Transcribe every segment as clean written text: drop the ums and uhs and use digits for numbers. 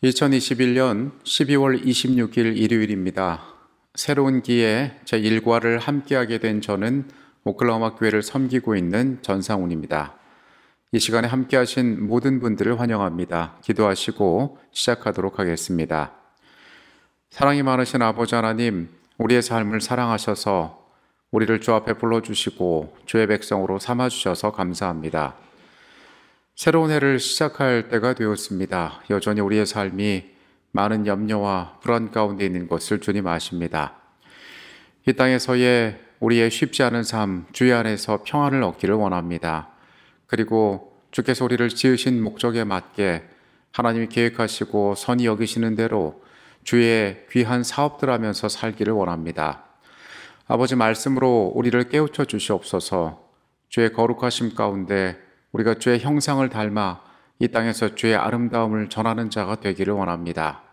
2021년 12월 26일 일요일입니다. 새로운 기회에 제 일과를 함께하게 된 저는 오클라호마 교회를 섬기고 있는 전상훈입니다. 이 시간에 함께하신 모든 분들을 환영합니다. 기도하시고 시작하도록 하겠습니다. 사랑이 많으신 아버지 하나님, 우리의 삶을 사랑하셔서 우리를 주 앞에 불러주시고 주의 백성으로 삼아주셔서 감사합니다. 새로운 해를 시작할 때가 되었습니다. 여전히 우리의 삶이 많은 염려와 불안 가운데 있는 것을 주님 아십니다. 이 땅에서의 우리의 쉽지 않은 삶, 주의 안에서 평안을 얻기를 원합니다. 그리고 주께서 우리를 지으신 목적에 맞게 하나님이 계획하시고 선히 여기시는 대로 주의 귀한 사업들 하면서 살기를 원합니다. 아버지 말씀으로 우리를 깨우쳐 주시옵소서. 주의 거룩하심 가운데 우리가 주의 형상을 닮아 이 땅에서 주의 아름다움을 전하는 자가 되기를 원합니다.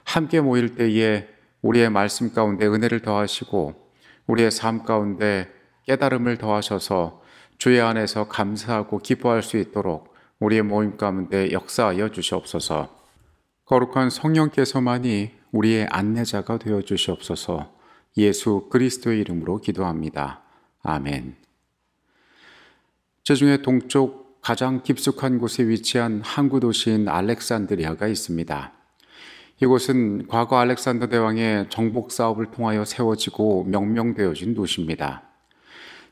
함께 모일 때에 우리의 말씀 가운데 은혜를 더하시고 우리의 삶 가운데 깨달음을 더하셔서 주의 안에서 감사하고 기뻐할 수 있도록 우리의 모임 가운데 역사하여 주시옵소서. 거룩한 성령께서만이 우리의 안내자가 되어 주시옵소서. 예수 그리스도의 이름으로 기도합니다. 아멘. 제중의 동쪽 가장 깊숙한 곳에 위치한 항구 도시인 알렉산드리아가 있습니다. 이곳은 과거 알렉산더 대왕의 정복 사업을 통하여 세워지고 명명되어진 도시입니다.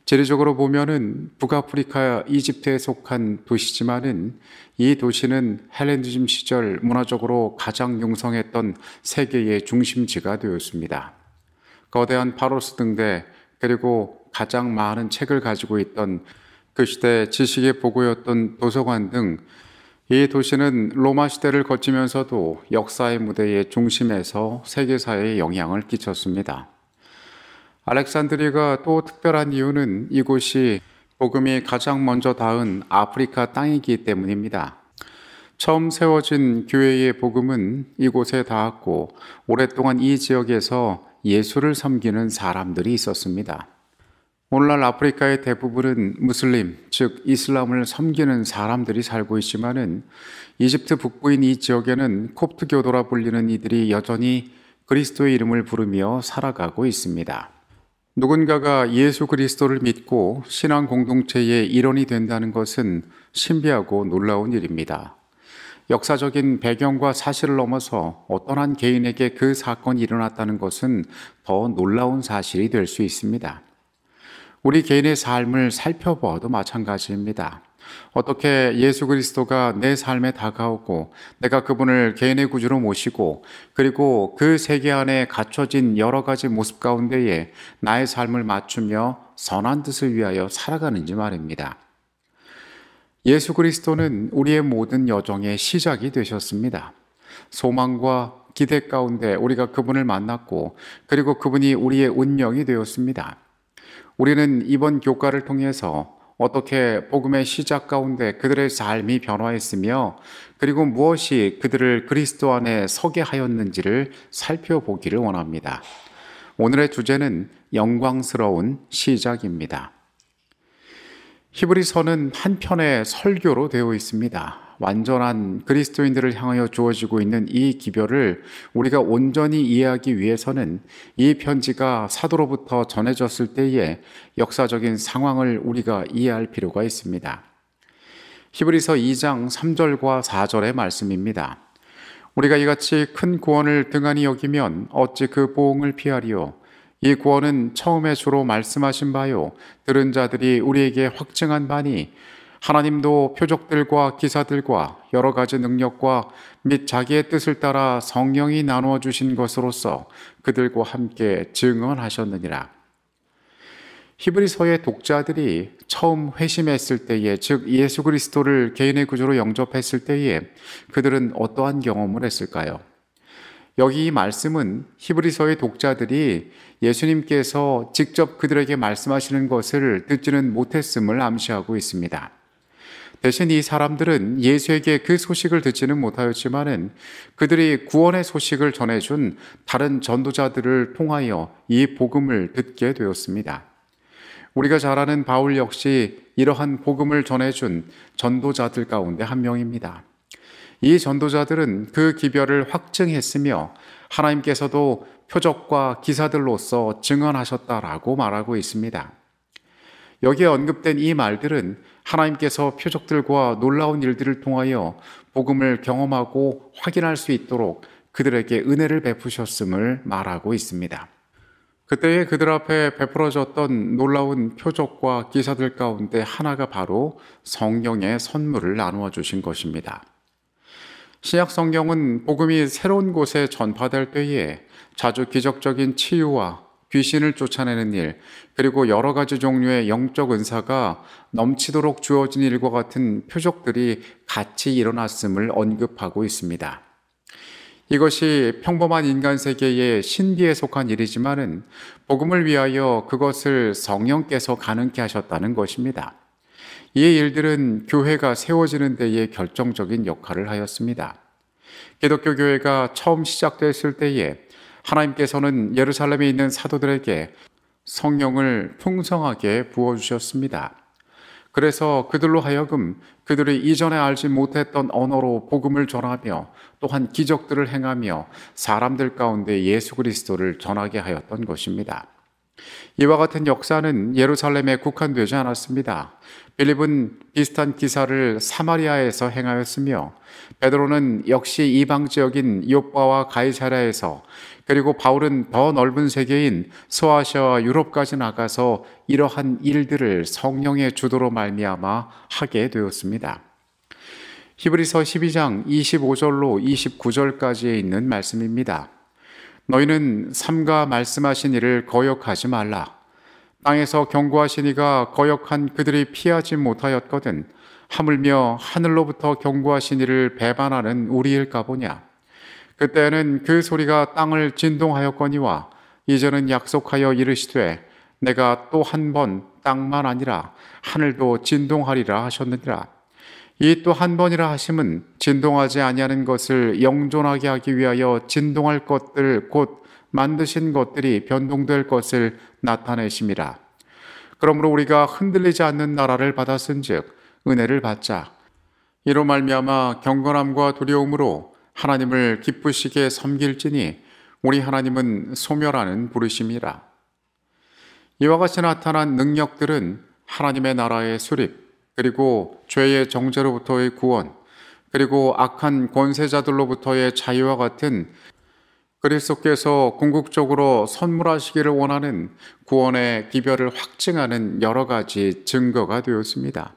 지리적으로 보면은 북아프리카 이집트에 속한 도시지만은 이 도시는 헬레니즘 시절 문화적으로 가장 융성했던 세계의 중심지가 되었습니다. 거대한 파로스 등대 그리고 가장 많은 책을 가지고 있던 그 시대 지식의 보고였던 도서관 등 이 도시는 로마 시대를 거치면서도 역사의 무대의 중심에서 세계사에 영향을 끼쳤습니다. 알렉산드리아가 또 특별한 이유는 이곳이 복음이 가장 먼저 닿은 아프리카 땅이기 때문입니다. 처음 세워진 교회의 복음은 이곳에 닿았고 오랫동안 이 지역에서 예수를 섬기는 사람들이 있었습니다. 오늘날 아프리카의 대부분은 무슬림, 즉 이슬람을 섬기는 사람들이 살고 있지만은 이집트 북부인 이 지역에는 콥트교도라 불리는 이들이 여전히 그리스도의 이름을 부르며 살아가고 있습니다. 누군가가 예수 그리스도를 믿고 신앙 공동체의 일원이 된다는 것은 신비하고 놀라운 일입니다. 역사적인 배경과 사실을 넘어서 어떤 한 개인에게 그 사건이 일어났다는 것은 더 놀라운 사실이 될 수 있습니다. 우리 개인의 삶을 살펴보아도 마찬가지입니다. 어떻게 예수 그리스도가 내 삶에 다가오고 내가 그분을 개인의 구주로 모시고 그리고 그 세계 안에 갖춰진 여러 가지 모습 가운데에 나의 삶을 맞추며 선한 뜻을 위하여 살아가는지 말입니다. 예수 그리스도는 우리의 모든 여정의 시작이 되셨습니다. 소망과 기대 가운데 우리가 그분을 만났고 그리고 그분이 우리의 운명이 되었습니다. 우리는 이번 교과를 통해서 어떻게 복음의 시작 가운데 그들의 삶이 변화했으며 그리고 무엇이 그들을 그리스도 안에 서게 하였는지를 살펴보기를 원합니다. 오늘의 주제는 영광스러운 시작입니다. 히브리서는 한 편의 설교로 되어 있습니다. 완전한 그리스도인들을 향하여 주어지고 있는 이 기별을 우리가 온전히 이해하기 위해서는 이 편지가 사도로부터 전해졌을 때의 역사적인 상황을 우리가 이해할 필요가 있습니다. 히브리서 2장 3절과 4절의 말씀입니다. 우리가 이같이 큰 구원을 등한히 여기면 어찌 그 보응을 피하리요. 이 구원은 처음에 주로 말씀하신 바요 들은 자들이 우리에게 확증한 바니 하나님도 표적들과 기사들과 여러 가지 능력과 및 자기의 뜻을 따라 성령이 나누어 주신 것으로서 그들과 함께 증언하셨느니라. 히브리서의 독자들이 처음 회심했을 때에, 즉 예수 그리스도를 개인의 구주로 영접했을 때에 그들은 어떠한 경험을 했을까요? 여기 이 말씀은 히브리서의 독자들이 예수님께서 직접 그들에게 말씀하시는 것을 듣지는 못했음을 암시하고 있습니다. 대신 이 사람들은 예수에게 그 소식을 듣지는 못하였지만은 그들이 구원의 소식을 전해준 다른 전도자들을 통하여 이 복음을 듣게 되었습니다. 우리가 잘 아는 바울 역시 이러한 복음을 전해준 전도자들 가운데 한 명입니다. 이 전도자들은 그 기별을 확증했으며 하나님께서도 표적과 기사들로서 증언하셨다라고 말하고 있습니다. 여기에 언급된 이 말들은 하나님께서 표적들과 놀라운 일들을 통하여 복음을 경험하고 확인할 수 있도록 그들에게 은혜를 베푸셨음을 말하고 있습니다. 그때에 그들 앞에 베풀어졌던 놀라운 표적과 기사들 가운데 하나가 바로 성령의 선물을 나누어 주신 것입니다. 신약 성경은 복음이 새로운 곳에 전파될 때에 자주 기적적인 치유와 귀신을 쫓아내는 일, 그리고 여러 가지 종류의 영적 은사가 넘치도록 주어진 일과 같은 표적들이 같이 일어났음을 언급하고 있습니다. 이것이 평범한 인간 세계의 신비에 속한 일이지만은 복음을 위하여 그것을 성령께서 가능케 하셨다는 것입니다. 이 일들은 교회가 세워지는 데에 결정적인 역할을 하였습니다. 기독교 교회가 처음 시작됐을 때에 하나님께서는 예루살렘에 있는 사도들에게 성령을 풍성하게 부어주셨습니다. 그래서 그들로 하여금 그들이 이전에 알지 못했던 언어로 복음을 전하며 또한 기적들을 행하며 사람들 가운데 예수 그리스도를 전하게 하였던 것입니다. 이와 같은 역사는 예루살렘에 국한되지 않았습니다. 빌립은 비슷한 기사를 사마리아에서 행하였으며 베드로는 역시 이방 지역인 요빠와 가이사랴에서, 그리고 바울은 더 넓은 세계인 소아시아와 유럽까지 나가서 이러한 일들을 성령의 주도로 말미암아 하게 되었습니다. 히브리서 12장 25절로 29절까지에 있는 말씀입니다. 너희는 삼가 말씀하신 이를 거역하지 말라. 땅에서 경고하신 이가 거역한 그들이 피하지 못하였거든 하물며 하늘로부터 경고하신 이를 배반하는 우리일까 보냐. 그때는 그 소리가 땅을 진동하였거니와 이제는 약속하여 이르시되 내가 또 한 번 땅만 아니라 하늘도 진동하리라 하셨느니라. 이 또 한 번이라 하심은 진동하지 아니하는 것을 영존하게 하기 위하여 진동할 것들 곧 만드신 것들이 변동될 것을 나타내심이라. 그러므로 우리가 흔들리지 않는 나라를 받았은즉 은혜를 받자. 이로 말미암아 경건함과 두려움으로 하나님을 기쁘시게 섬길지니 우리 하나님은 소멸하는 부르심이라. 이와 같이 나타난 능력들은 하나님의 나라의 수립, 그리고 죄의 정죄로부터의 구원, 그리고 악한 권세자들로부터의 자유와 같은 그리스도께서 궁극적으로 선물하시기를 원하는 구원의 기별을 확증하는 여러 가지 증거가 되었습니다.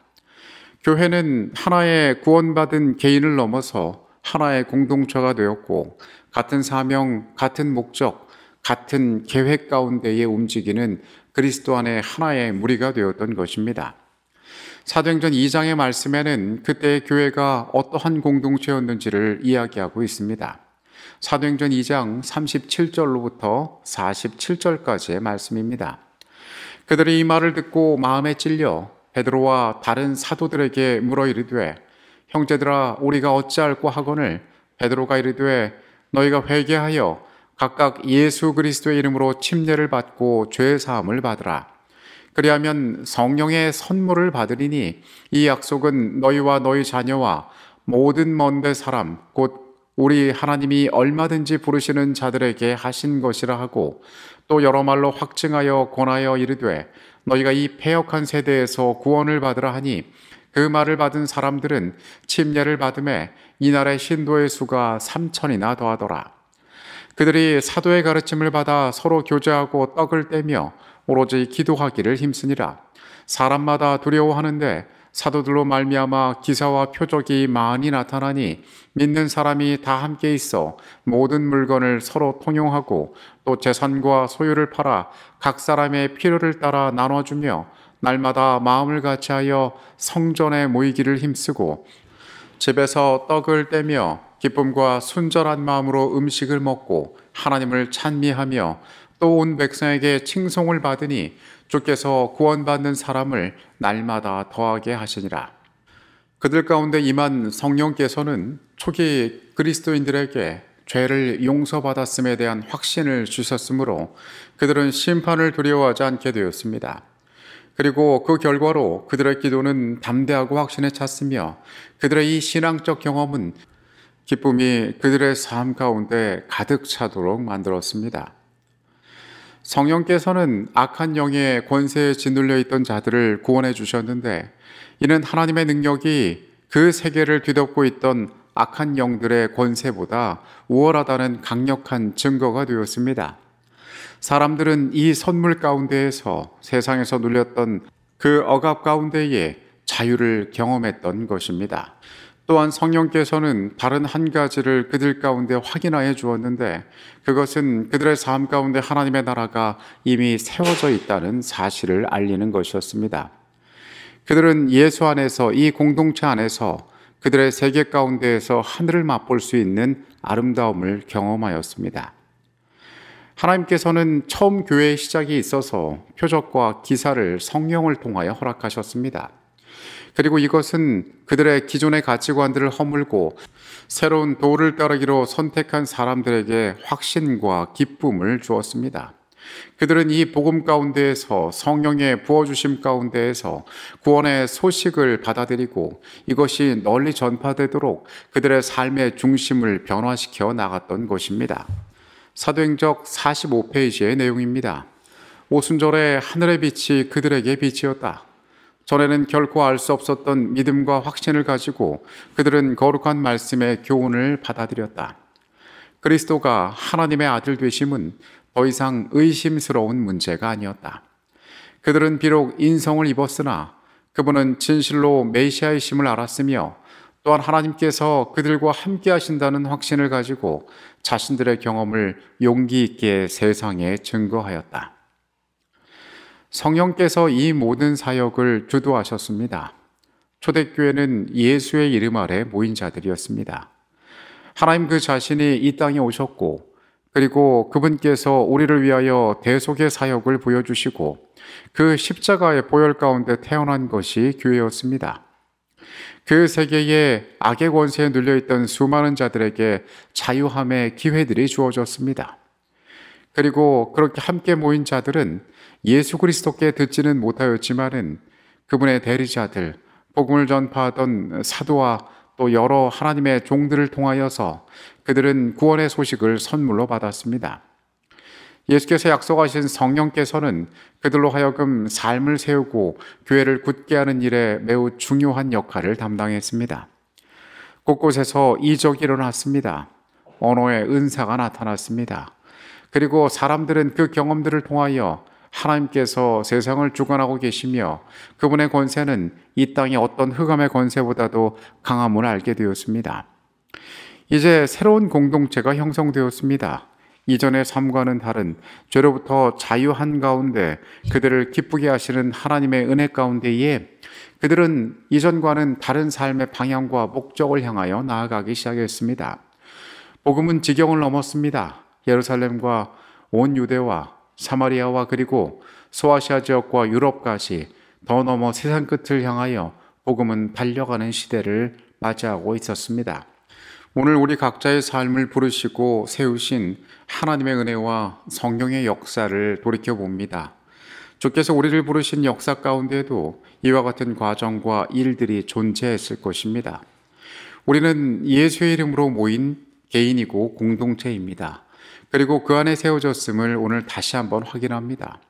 교회는 하나의 구원받은 개인을 넘어서 하나의 공동체가 되었고 같은 사명, 같은 목적, 같은 계획 가운데에 움직이는 그리스도 안에 하나의 무리가 되었던 것입니다. 사도행전 2장의 말씀에는 그때의 교회가 어떠한 공동체였는지를 이야기하고 있습니다. 사도행전 2장 37절로부터 47절까지의 말씀입니다. 그들이 이 말을 듣고 마음에 찔려 베드로와 다른 사도들에게 물어 이르되 형제들아 우리가 어찌할꼬 하거늘 베드로가 이르되 너희가 회개하여 각각 예수 그리스도의 이름으로 침례를 받고 죄 사함을 받으라. 그리하면 성령의 선물을 받으리니 이 약속은 너희와 너희 자녀와 모든 먼데 사람 곧 우리 하나님이 얼마든지 부르시는 자들에게 하신 것이라 하고 또 여러 말로 확증하여 권하여 이르되 너희가 이 패역한 세대에서 구원을 받으라 하니 그 말을 받은 사람들은 침례를 받음에 이날의 신도의 수가 3,000이나 더하더라. 그들이 사도의 가르침을 받아 서로 교제하고 떡을 떼며 오로지 기도하기를 힘쓰니라. 사람마다 두려워하는데 사도들로 말미암아 기사와 표적이 많이 나타나니 믿는 사람이 다 함께 있어 모든 물건을 서로 통용하고 또 재산과 소유를 팔아 각 사람의 필요를 따라 나눠주며 날마다 마음을 같이하여 성전에 모이기를 힘쓰고 집에서 떡을 떼며 기쁨과 순전한 마음으로 음식을 먹고 하나님을 찬미하며 또 온 백성에게 칭송을 받으니 주께서 구원받는 사람을 날마다 더하게 하시니라. 그들 가운데 임한 성령께서는 초기 그리스도인들에게 죄를 용서받았음에 대한 확신을 주셨으므로 그들은 심판을 두려워하지 않게 되었습니다. 그리고 그 결과로 그들의 기도는 담대하고 확신에 찼으며 그들의 이 신앙적 경험은 기쁨이 그들의 삶 가운데 가득 차도록 만들었습니다. 성령께서는 악한 영의 권세에 짓눌려 있던 자들을 구원해 주셨는데, 이는 하나님의 능력이 그 세계를 뒤덮고 있던 악한 영들의 권세보다 우월하다는 강력한 증거가 되었습니다. 사람들은 이 선물 가운데에서 세상에서 눌렸던 그 억압 가운데에 자유를 경험했던 것입니다. 또한 성령께서는 다른 한 가지를 그들 가운데 확인하여 주었는데, 그것은 그들의 삶 가운데 하나님의 나라가 이미 세워져 있다는 사실을 알리는 것이었습니다. 그들은 예수 안에서, 이 공동체 안에서 그들의 세계 가운데에서 하늘을 맛볼 수 있는 아름다움을 경험하였습니다. 하나님께서는 처음 교회의 시작이 있어서 표적과 기사를 성령을 통하여 허락하셨습니다. 그리고 이것은 그들의 기존의 가치관들을 허물고 새로운 도를 따르기로 선택한 사람들에게 확신과 기쁨을 주었습니다. 그들은 이 복음 가운데에서, 성령의 부어주심 가운데에서 구원의 소식을 받아들이고 이것이 널리 전파되도록 그들의 삶의 중심을 변화시켜 나갔던 것입니다. 사도행적 45페이지의 내용입니다. 오순절에 하늘의 빛이 그들에게 빛이었다. 전에는 결코 알 수 없었던 믿음과 확신을 가지고 그들은 거룩한 말씀의 교훈을 받아들였다. 그리스도가 하나님의 아들 되심은 더 이상 의심스러운 문제가 아니었다. 그들은 비록 인성을 입었으나 그분은 진실로 메시아이심을 알았으며, 또한 하나님께서 그들과 함께 하신다는 확신을 가지고 자신들의 경험을 용기 있게 세상에 증거하였다. 성령께서 이 모든 사역을 주도하셨습니다. 초대교회는 예수의 이름 아래 모인 자들이었습니다. 하나님 그 자신이 이 땅에 오셨고, 그리고 그분께서 우리를 위하여 대속의 사역을 보여주시고 그 십자가의 보혈 가운데 태어난 것이 교회였습니다. 그 세계에 악의 권세에 눌려있던 수많은 자들에게 자유함의 기회들이 주어졌습니다. 그리고 그렇게 함께 모인 자들은 예수 그리스도께 듣지는 못하였지만은 그분의 대리자들, 복음을 전파하던 사도와 또 여러 하나님의 종들을 통하여서 그들은 구원의 소식을 선물로 받았습니다. 예수께서 약속하신 성령께서는 그들로 하여금 삶을 세우고 교회를 굳게 하는 일에 매우 중요한 역할을 담당했습니다. 곳곳에서 이적이 일어났습니다. 언어의 은사가 나타났습니다. 그리고 사람들은 그 경험들을 통하여 하나님께서 세상을 주관하고 계시며 그분의 권세는 이 땅의 어떤 흑암의 권세보다도 강함을 알게 되었습니다. 이제 새로운 공동체가 형성되었습니다. 이전의 삶과는 다른 죄로부터 자유한 가운데 그들을 기쁘게 하시는 하나님의 은혜 가운데에 그들은 이전과는 다른 삶의 방향과 목적을 향하여 나아가기 시작했습니다. 복음은 지경을 넘었습니다. 예루살렘과 온 유대와 사마리아와 그리고 소아시아 지역과 유럽까지 더 넘어 세상 끝을 향하여 복음은 달려가는 시대를 맞이하고 있었습니다. 오늘 우리 각자의 삶을 부르시고 세우신 하나님의 은혜와 성령의 역사를 돌이켜봅니다. 주께서 우리를 부르신 역사 가운데에도 이와 같은 과정과 일들이 존재했을 것입니다. 우리는 예수의 이름으로 모인 개인이고 공동체입니다. 그리고 그 안에 세워졌음을 오늘 다시 한번 확인합니다.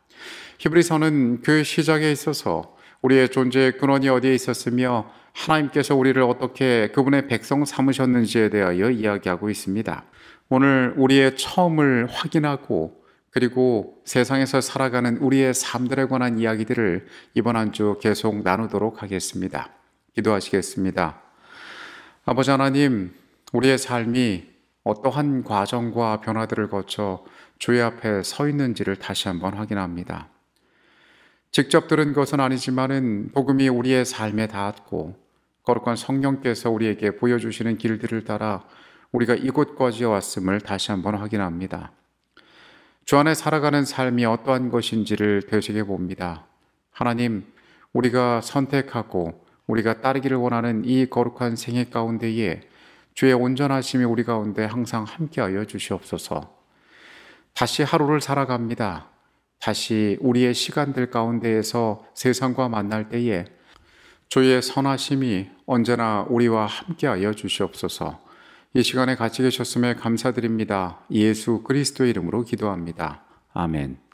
히브리서는 그 시작에 있어서 우리의 존재의 근원이 어디에 있었으며 하나님께서 우리를 어떻게 그분의 백성 삼으셨는지에 대하여 이야기하고 있습니다. 오늘 우리의 처음을 확인하고 그리고 세상에서 살아가는 우리의 삶들에 관한 이야기들을 이번 한 주 계속 나누도록 하겠습니다. 기도하시겠습니다. 아버지 하나님, 우리의 삶이 어떠한 과정과 변화들을 거쳐 주의 앞에 서 있는지를 다시 한번 확인합니다. 직접 들은 것은 아니지만은 복음이 우리의 삶에 닿았고 거룩한 성령께서 우리에게 보여주시는 길들을 따라 우리가 이곳까지 왔음을 다시 한번 확인합니다. 주 안에 살아가는 삶이 어떠한 것인지를 되새겨 봅니다. 하나님, 우리가 선택하고 우리가 따르기를 원하는 이 거룩한 생애 가운데에 주의 온전하심이 우리 가운데 항상 함께하여 주시옵소서. 다시 하루를 살아갑니다. 다시 우리의 시간들 가운데에서 세상과 만날 때에 주의 선하심이 언제나 우리와 함께하여 주시옵소서. 이 시간에 같이 계셨음에 감사드립니다. 예수 그리스도의 이름으로 기도합니다. 아멘.